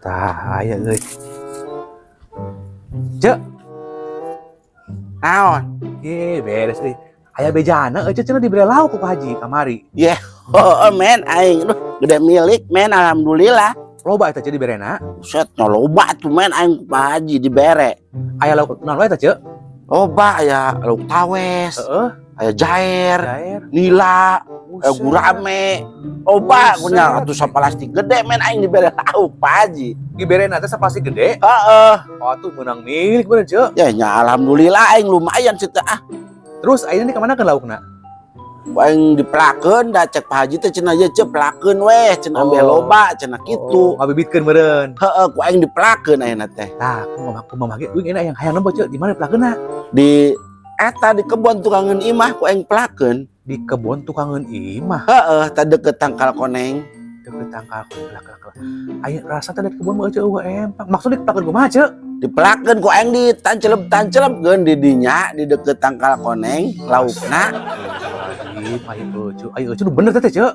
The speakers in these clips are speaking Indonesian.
Tah aya euy. Cek. Naon? Ye beres euy. Aya bejana euy cenah dibere lauk ku Haji kamari. Yeh, oh men aing gede milik men alhamdulillah. Loba eta Cek diberena. Buset, loba tuh men aing ku Pak Haji dibere. Aya lauk naon wae eta Cek? Loba aya lauk tawes, Heeh. aya jair, Cair. nila, Buset. gurame. Loba Buset. punya ratusan plastik gede men aing dibere lauk Pak Haji. Diberena teh sapasti gede. Heeh. Oh tuh menang milik bener Cek. Ya nya alhamdulillah aing lumayan sih teh ah. Terus ayeuna di kamana ke laukna? Aing dipelakeun da cek Pak Haji teh cenah ye pelakeun weh cenah Oh. be loba cenah kitu. Ngabibitkeun meureun. Heeh, ku aing dipelakeun ayeuna teh. Tah, ku mah ge uing enak yang hayang nempo Cek, di mana pelakeunna? Di eta di kebon tukangan imah ku aing pelakeun. Di kebon tukangan imah. Heeh, teh deket tangkal koneng. Deket tangkal kelak. Aya rasa teh di kebon mah Cek eueuh empang. Maksudnya pelakeun kumaha Cek? Dipelakeun ku aing ditancelep-tancelepkeun di dinya di deket tangkal koneng laukna. Ayo Cek bener teh Cek.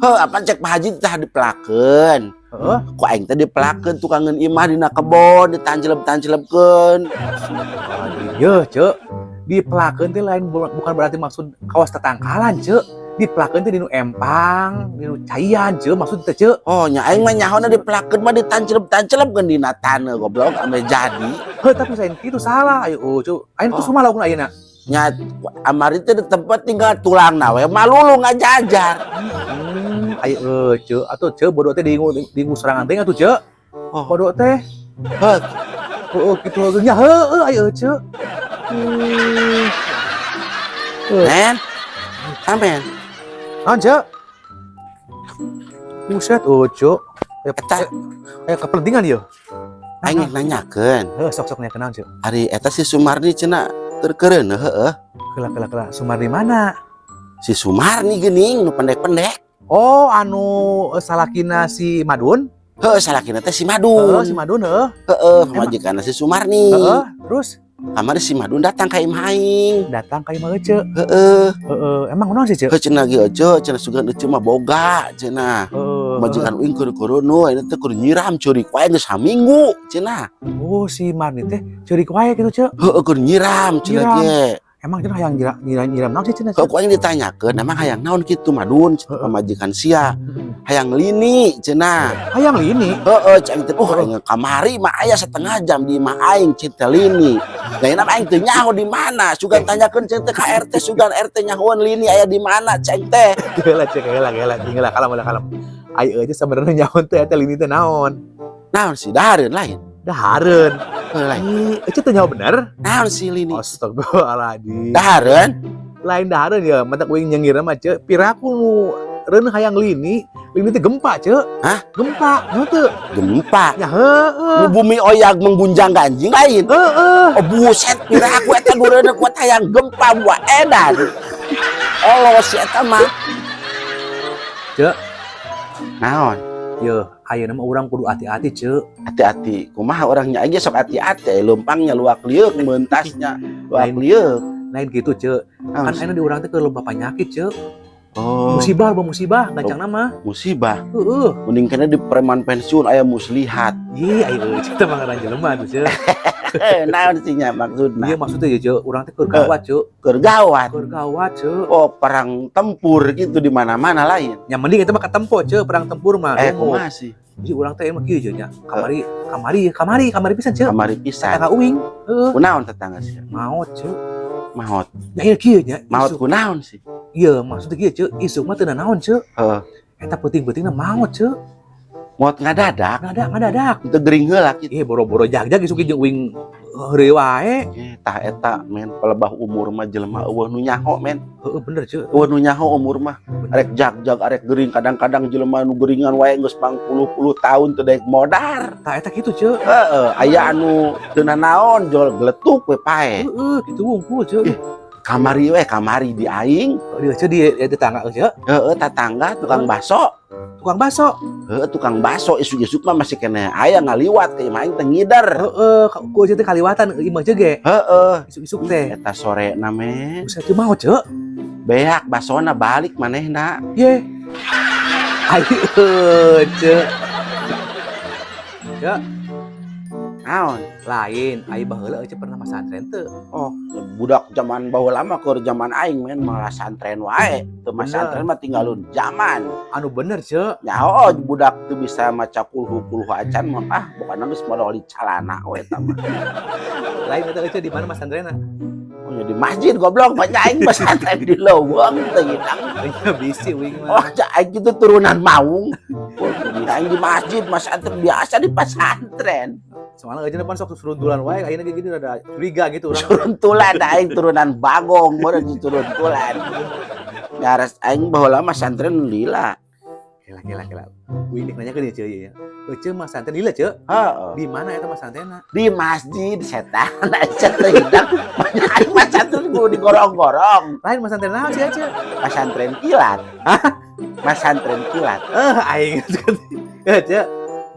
Heuh, apa cek Pak Haji teh dipelakeun. Heeh. Ku aing teh dipelakeun tukangan imah dina kebon ditancelep-tancelepkeun. Iya Cek. Dipelakeun teh lain bukan berarti maksud kawas tetangkalan Cek. Dipelakeun teh dinu empang, dinu caian Cek maksud teh Cek. Oh, nya aing mah nyahoana dipelakeun mah ditancelep-tancelepkeun dina taneuh goblok ame jadi. Heuh tapi lain kitu salah. Ayo Cek. Ayeuna tuh kumaha laukna ayeuna? Nya amari teh di tempat tinggal tulangna we malulu ngajajar. Ayo Cek, atuh Cek bodoh teh diingu serangan teh atuh Cek. Oh, Bodoh teh. heuh, Heeh kitu nya heueuh ayo Cek. men. Amen. Naon Cek? Buset Cek. Eta Aya kepentingan ieu. aing nanyakeun, Heuh sok-sok nya kenal Cek. ari eta si Sumarni cenah keur-keureun heueuh. Kela. Sumar di mana? Si Sumarni geuning nu pendek-pendek. Oh, anu salakina si Madun? Heueuh salakina teh si Heeh, Madun. si Madun heuh. Heueuh, Emang? majikanna si Sumarni. Heeh, terus Kamari si Madun datang ka imah aing. datang ka imah Cek. Heueuh, Heeh, emang naon sih Cek? heuh cenah ge ece, cenah sugan ece mah boga cenah. Heeh. Majikan uing keur-keur nu ayeuna teh keur nyiram ceurik wae geus saminggu cenah. Oh, si Marni teh ceurik wae gitu Cek. Heueuh keur nyiram cenah Nyiram. ge. Emang cenah hayang nyiram naon sih cenah Kau Cek? ku aing ditanyakeun emang hayang naon kitu Madun cenah Heeh. pamajikan sia. Heeh. Hayang lini cenah. Hayang lini. Heeh, ceng teh aing kamari mah aya setengah jam di imah aing cinta lini. Da ieu aing teu nyaho di mana, sugan tanyakeun ceng teh ka RT sugan RT nyahoan lini aya di mana ceng teh. Geula Cek, geula. Tinggal kalem. Ayo aja sebenarnya nyaon teh eta lini teh naon? Naon sih dahareun lain? Dahareun. Heuh lain. Ece teh nyaho bener? Naon sih lini? Astagfirullahaladzim. Dahareun? Lain dahareun ya, mata kuing nyengir mah Cek. Piraku nu reun hayang lini teh gempa Cek. Hah? Gempa, naon teu? Gempa. Ya heueuh. Nu bumi oyak menggunjang ganjing lain. Heeh. Oh buset pira aku eta dureuna kuat hayang gempa buah edan. Allah si eta mah. Cek. Naon? Yeuh, ayeuna mah urang kudu hati-hati Cek. Hati-hati. Kumaha orangnya aja sok hati-hati. Lempangnya luak liuk, mentasnya luak liuk. Lain gitu Cek. Kan Naon sih? ayeuna di urang teh keur loba panyakit Cek. Oh, Musibah, gancang nama. musibah. Heeh. Mending kena di preman pensiun aya muslihat. Ih, ayeuna Cek teh mah ngaran jelema tuh Cek. Naon sih nya maksudna? Iya maksudnya ya Cek, urang teh keur gawat Cek. Keur gawat. Keur gawat Cek. Oh, perang tempur gitu di mana-mana lain. Yang mending itu mah katempo Cek, perang tempur mah. Kumaha sih? Jadi urang teh emang kieu Cek nya. Kamari pisan Cek. Kamari pisan. Kakak uing. Heeh. Kunaon tetangga sih? Maot Cek. Maot. Nah ieu kieu nya. Maot kunaon sih? Iya, maksudnya kieu Cek, isuk mah teu naon Cek. Heeh. Eta penting-pentingna maot Cek. Maot ngadadak. Ngadadak. Teu gering heula kitu. Boro-boro jag-jag isuk jeung uing heureuy wae. Tah eta men pelebah umur mah jelema eueuh nu nyaho men. Heeh bener Cek. Eueuh nu nyaho umur mah. Arek jag-jag arek gering kadang-kadang jelema nu geringan wae geus 40 tahun teu daek modar. Tah eta kitu Cek. Heeh, aya anu teu nanaon jol gletuk we pae. Heeh, kitu wungkul Cek. Kamari di aing. Dia Cek di tetangga Cek. Heeh, tatangga tukang baso. Tukang baso. Heeh, tukang baso isuk-isuk mah masih kena aya ngaliwat ke imah aing teh ngidar. Heeh, ku teh kaliwatan imah Cek ge. Heeh, Isuk-isuk teh. eta sore na men. Buset teu mau Cek. Beak basona balik manehna. Ye. Ayo, Cek. Cek, Naon? lain. Ayo baheula Cek pernah masantren teu. Oh, budak zaman baheula mah keur zaman aing men malah santren wae. Teu mah Bener. santren mah tinggalun zaman. Anu bener, Cek. Nyaho budak teu bisa maca kulhu acan mah bukan geus modal di calana we eta mah. Lain eta Cek di mana masantrenna? Oh, ya di masjid goblok banyak aing mah santren di leuweung teu hidang. Ya bisi wing Oh, mah. aing itu turunan maung. Aing di masjid mah santren biasa di pesantren. Soalnya aja depan sok seruntulan wae ayeuna gini ada curiga gitu urang. Turuntulan aing turunan bagong meureun di turuntulan. Garas aing baheula mah santren lila. Kela. Wing nanya ke dia Cek ya. Cek masantren lila Cek. Heeh. Di mana eta masantrenna? Di masjid setan aja teh hidang. Banyak aing mah santren kudu digorong-gorong. Lain masantren naon sih Cek? Pesantren kilat. Pesantren kilat. Aing Cek.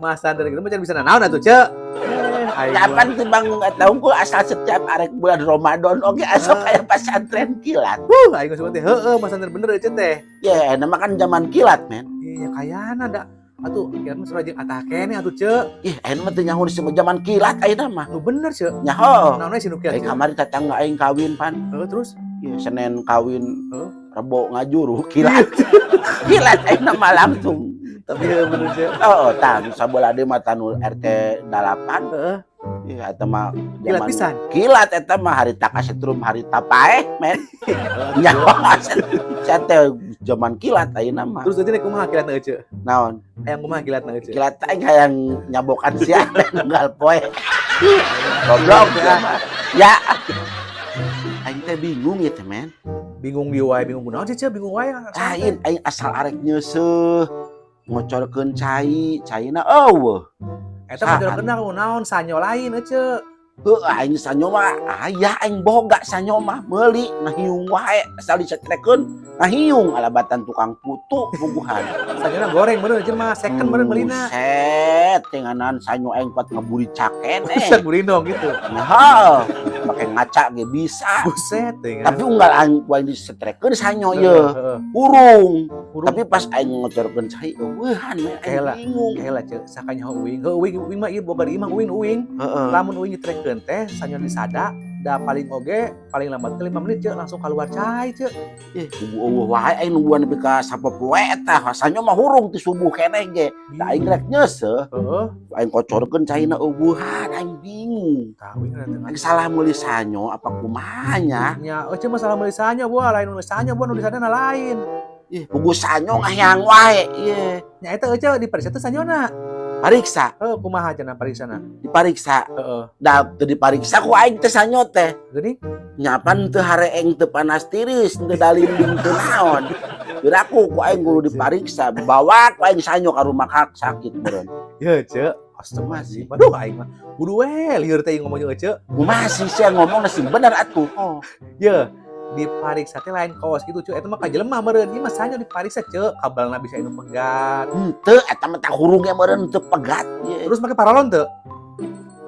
Masantren itu macam bisa naon atuh Cek. Aing. Kapan timbang eta unggul asal setiap arek bulan Ramadan oge asup aya pesantren kilat. Aing geus teh heueuh masantren bener Cek teh. Ya, nama kan zaman kilat, men. Iya kayana da. Atuh kira mah surajeng atah kene atuh Cek. Ih, ayeuna mah teu nyaho di zaman kilat ayeuna mah. Nu bener Cek. Nyaho. Naon we si nu kieu? Aing kamari tetangga aing kawin pan. Terus Ya, Senin kawin, Heeh. Rebo ngajuru kilat. Kilat ayeuna mah langsung. tapi bener Cek. Oh, tah sabeula deui mah tanu RT 8. Heeh. Ya, eta mah Kilat pisan. Kilat eta mah harita kasetrum harita paeh, men. Nyaho teh zaman kilat ayeuna mah. Terus tadi kumaha kilatna Cek? Naon? Hayang kumaha kilatna Cek? Kilat aing hayang nyabokan sia nunggal poe. Goblok ya. Aing teh bingung ya teh, men. Bingung di wae, bingung kunaon sih Cek? Bingung wae. Lain aing asal arek nyeuseut ngocorkeun caina eueuh. Eta mah tidak kenal kunaon sanyo lain Cek. Heuh aing sanyo mah aya aing boga sanyo mah meuli nah hiung wae asal disetrekeun nah hiung alabatan tukang putu puguhan. Sanyona goreng bener Cek mah second bener meulina. Set tenganan sanyo aing kuat ngeburi caken Buset burindong gitu. Nah, pakai ngaca ge bisa. Buset teh. Tapi unggal aing kuat disetrekeun sanyo ye. Urung. Tapi pas aing ngocorkeun cai eueuhan we Kela. aing bingung. Kela Cek sakanya uing. Uing mah ieu boga di imah uing. Heeh. Lamun uing ditrekeun teh sanyo disada da paling oge paling lambat teh 5 menit Cek langsung keluar cai Cek. Subuh eueuh wae aing nungguan nepi ka sapopoe eta. Sanyo mah hurung ti subuh keneh ge. Da aing rek nyeuseuh, Heeh. aing kocorkeun caina eueuhan aing bingung. Tah uing ada tengah. Aing salah meuli sanyo apa kumaha nya? Nya Cek masalah meuli sanyo buah lain meuli sanyo buah nu di sana lain. Ih, pugu sanyo ngahyang wae ieu. Nya eta Cek diperiksa teh sanyona. Pariksa, Kumaha cenah pariksana? dipariksa. Heeh. Da teu dipariksa ku aing teh sanyo teh. Geuning? Nyapan teu hareeng teu panas tiris, teu dalinding teu naon. Geuraku ku aing kudu dipariksa, bawa ku aing sanyo ka rumah sakit meureun. Ya Cek. Astagfirullahaladzim. Aduh aing mah. Kudu we lieur teh ngomong jeung Cek. Kumaha sih sia ngomong sih bener atuh. Oh. Ya, dipariksa teh lain kaos gitu Cek. Eta mah ka jelema meureun. Ieu mah sanyo dipariksa Cek. Kabalna bisa anu pegat. Henteu eta mah tah hurungnya meureun teu pegat ye. Terus make paralon teu?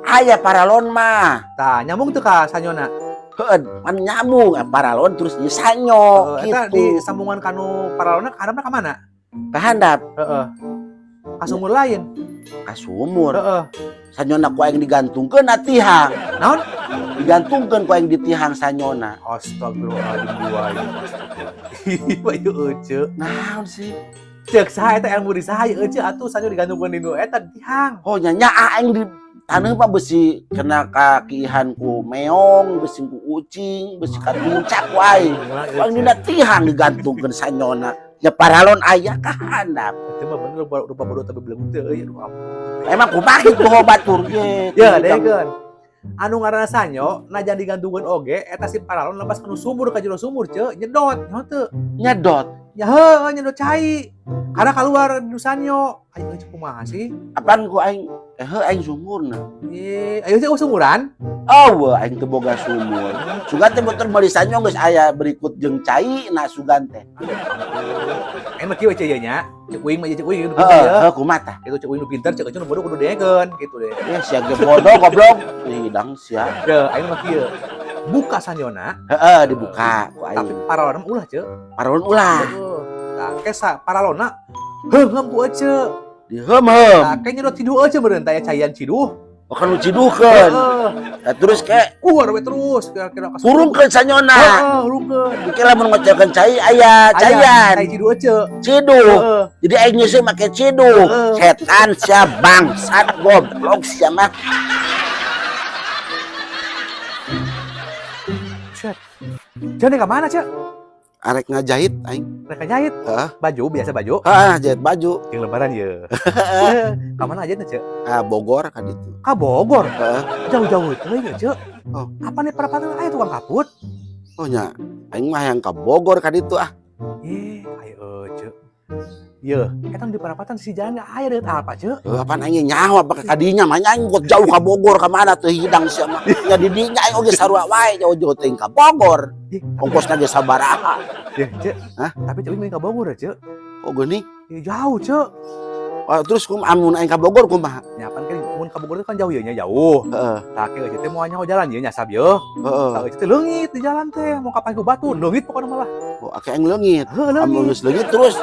Aya paralon mah. Tah, nyambung teu ka sanyona. Heuh, pan nyambung paralon terus ieu sanyo Eta di gitu. sambungan kanu paralonna ka hareup ka mana? Ka handap Heeh. Ka sumur lain. ka sumur. Heeh. Sanyona ku aing digantungkeun na tihang. Naon? Digantungkeun ku aing di tihang sanyona. Astagfirullahaladzim buaya. Astagfirullah. Ieu Cek. Naon sih? Cek saha eta ilmu di saha ieu Cek atuh sanyo digantungkeun di nu eta di tihang. Oh nya aing di taneuh mah besi kena kakihan ku meong, besi ku ucing, besi ka tuncak wae. Aing dina tihang digantungkeun sanyona. Ya paralon aya ka handap. Itu mah bener rupa bodoh tapi belum teu euy aduh ampun. Emang kumaha kitu batur ye. Ya degeun. Anu ngaranna sanyo najan digantungkeun oge eta si paralon lepas kanu sumur ka jero sumur Cek nyedot nyaho teu. Nyedot. Ya heuh nyedot cai. Karena keluar di sanyo. Ayo Cek kumaha sih? Apaan ku aing aing sumurna. Ayo Cek sumuran. Oh, aing teu boga sumur. Sugan teh motor meuli sanyo geus aya berikut jeung cai na sugan teh. Emang kieu Cek ieu nya. Cek uing mah Cek uing nu pinter Heeh, ya. heuh kumaha tah? Itu Cek uing nu pinter Cek nu bodoh kudu degeun gitu deh. Ya sia ge bodoh goblok. Hidang sia. Ya aing mah kieu. Buka sanyona Heeh, dibuka ku tapi aing. paralonna ulah Cek. Paralon ulah. Nah, kesa paralona Heungem ku ece. Dihem. Nah, kayaknya udah tidur aja meureun teh cayan ciduh. Oh kan ciduhkeun. Heeh. Nah, terus kayak Kuar we terus kira-kira ka kurungkeun sanyona. Heeh, hurungkeun. Dikira lamun ngocekeun cai aya cayan. Cai ciduh ece. Ciduh. Heeh. Jadi aing nyeuseum make ciduh. Heeh. Setan sia bangsat goblok sia mah. Set. Jadi ke mana, Cek? Arek ngajahit aing. Mereka jahit. Heeh. Baju, biasa baju. Heeh, jahit baju. Yang lebaran ya. Ka mana aja Cek? Ah, Bogor kan itu. Ka Bogor. Heeh. Jauh-jauh itu ya, Cek. Oh. Apa nih para aya tukang kaput? Oh nya, aing mah yang ka Bogor kan itu ah. Ayo, Cek. Ye, eta di perapatan si jalan aya deuet apa, Cek? Apaan aing nyawa pakai kadinya mah aing kok jauh ka Bogor ka mana tuh hidang sia mah. Nya di dinya aing oge sarua wae jauh-jauh teuing ka Bogor. Ongkosna ge sabaraha. Ya, Cek. Hah? Tapi Cek ka Bogor ya, Cek. Oh geuning. Jauh, Cek. Oh, terus amun aing ka Bogor kumaha? Nyapan kan mun ka Bogor itu kan jauh ya nya jauh. Heeh. Tah ke teh mau nyaho jalan ya nyasab ye. Heeh. Tah teh leungit di jalan teh mau kapan ke batu leungit pokoknya malah. Oh ake aing leungit. Heuh Amun leungit. geus leungit terus.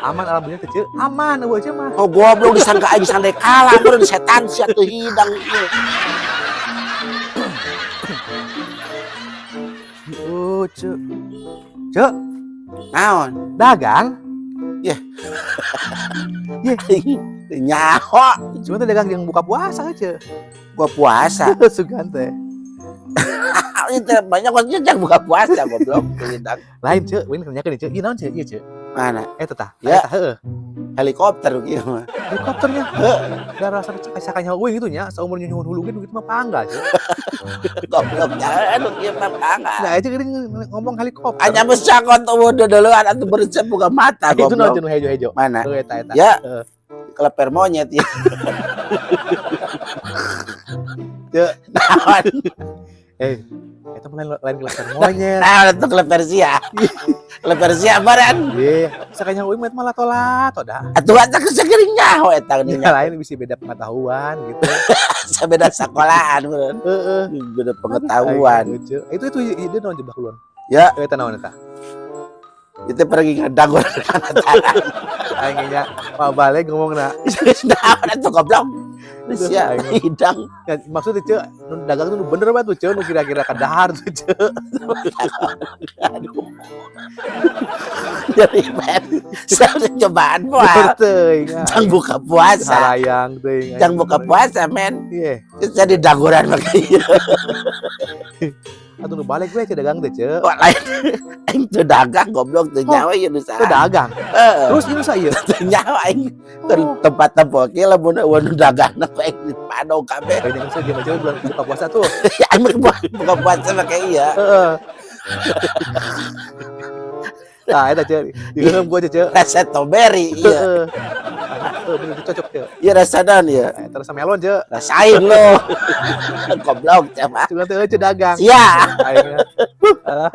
Aman alhamdulillah teh Cek. Aman eueuh Cek mah. Oh goblok disangka aing sandai kalah meureun setan sia teu hidang ieu. Oh, Cek. Cek, Naon? dagang. Aing teu nyaho. Cuma teh dagang yang buka puasa Cek. Gua puasa. Sugan teh. Itu banyak orang yang buka puasa goblok teu hidang. Lain Cek, ini nanyakeun Cek. Ieu naon Cek? Ieu Cek. Mana? Eta tah. Ya. Eta heueuh. Helikopter kieu mah. Helikopternya. Da rasa sakanya eueuh gitu nya, saumur nyuhun hulu gitu mah panggal Cek. Goblok anu kieu mah pangan. Nah, itu geuning ngomong helikopter. Anya besakon tuh udah duluan atuh berecep buka mata itu naon goblok. cenah hejo-hejo. Mana? Heuh eta. Ya. Heeh. Keleper monyet ya. Cek. Naon? Eta mah lain kelas monyet. Naon atuh keleper sia. Keleper sia baran. Ieu, sakanya eueuh mah lato-lato dah. Atuh atuh kesegering nyaho eta Ya, nya. lain bisa beda pengetahuan gitu. Sabeda sekolahan meureun. Heeh. Beda pengetahuan. Itu ide naon jebak luan. Ya, Eta naon eta? itu pergi ngedang urang kanataran. Aing nya balik ngomongna. Naon atuh goblok. Sia hidang. Ya, maksudnya Cek, nu dagang tuh nu bener banget tuh Cek, nu kira-kira ka dahar tuh Cek. Aduh. Jadi men, saya cobaan Bener buat. teuing. Jang buka puasa. Sarayang teuing. Jang buka puasa men. Iya. Jadi daguran makanya. Atuh nu balik we Cek dagang teh Cek. Kok lain aing teu dagang goblok teu nyawa ieu nu Itu saha. dagang. Heeh. Terus ini saya. Teu nyawa aing ke tempat tempat ge lamun eueun dagang aing dipadong kabeh. Kayaknya kan dia aja bulan buka puasa tuh. Ya aing buka puasa make iya. Heeh. Nah, eta Cek. Digeungeum gua aja Cek. Rasa strawberry iya. Heeh. Bener cocok Cek. Iya rasa naon ya. Nah, terus melon Cek. Rasain lo. Goblok cenah. Cuma teh Cek dagang. Sia. Aing. Alah.